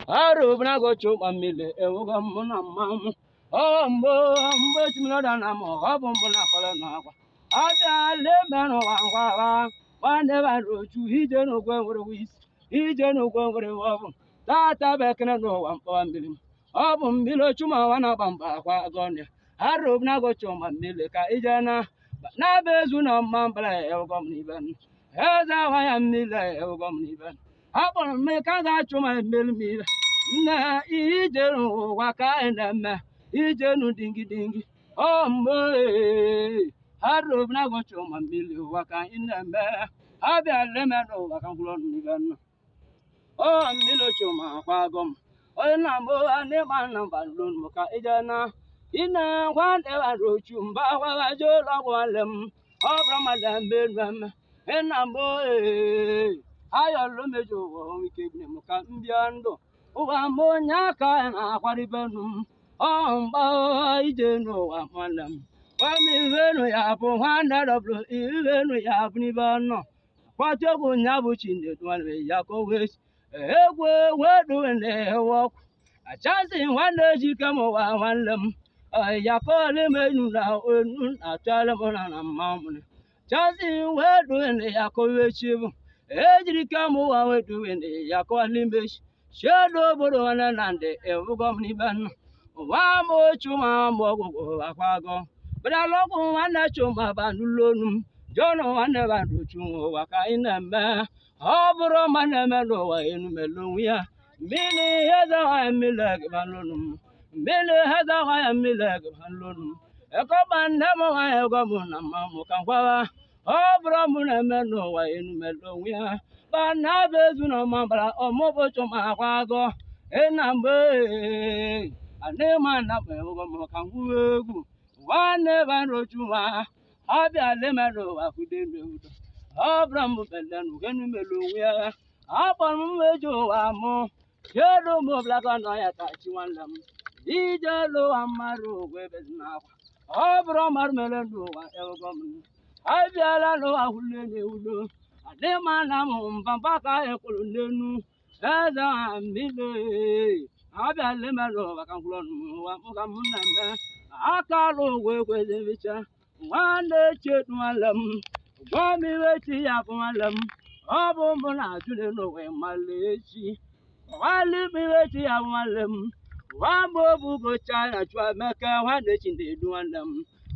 Arubna go chuma mile ewuga muna mamu. Oh mbo chimlo dana mo obumbo na kola na kwa. Ada le mano wangwa wane baro chu hije no gwe wore wis. Hije no gwe wore wabu. Tata bekena no wampa mbilim. Obum bilo chuma wana bamba kwa gonya. Arubna go chuma mile ka ijana. Na bezu na mambla ewuga mniben. Eza waya mile ewuga mniben. Abon me kanga chuma mile. Na ijenu waka eneme ijenu dingi dingi mbe harob na go choma mili waka eneme abia leme no waka kulon nigan milo choma kwa gom na mo ane man balun muka ijana ina wan e wa ro chumba wa jo lo walem obra madam na mo ayo lo mejo wo mikebne muka mbiando Uwa monya ka na kwaribenum omba ijeno wa malam wa mi venu ya po handa doblo ivenu ya bni bano kwacho bunya buchinde twalwe ya ko wes egwe wedu ne wo a chance wande jikamo wa malam ya ko le menu na onu atala mona na mamune chance wedu ne ya ko wechibu ejirikamo wa wedu ne ya ko limbeshi Shadow Borona Nande, Evugomni Ban, Wamo Chuma Mogo Aquago, but I love one chuma bandulonum, Jono and never ruchu waka in a man, Obro Manamelo in Meluia, Milly has a millag balloonum, Milly has a millag balloonum, a common never I have gomuna mamukawa, Obro Munamelo in Meluia. Banabezuna mambra omobo choma kwago enambe anema na bewo mo kanguegu wane banro chuma abia lemero akudende udo abram belanu genu meluya abon mejo amo yedo mo blaga na ya ta chiwanlam ijalo amaru gwebezna abram marmelendo wa elgom abia la no ahulene udo Adema na mbambaka ekulunenu eza mbile abia lemelo bakankulonu wa mukamunamba akalo wekwezemicha wande chetwalam gomi weti yapalam obumbo na tuleno we malechi wali miweti yapalam wambo bugo chana chwa meka wande chinde duandam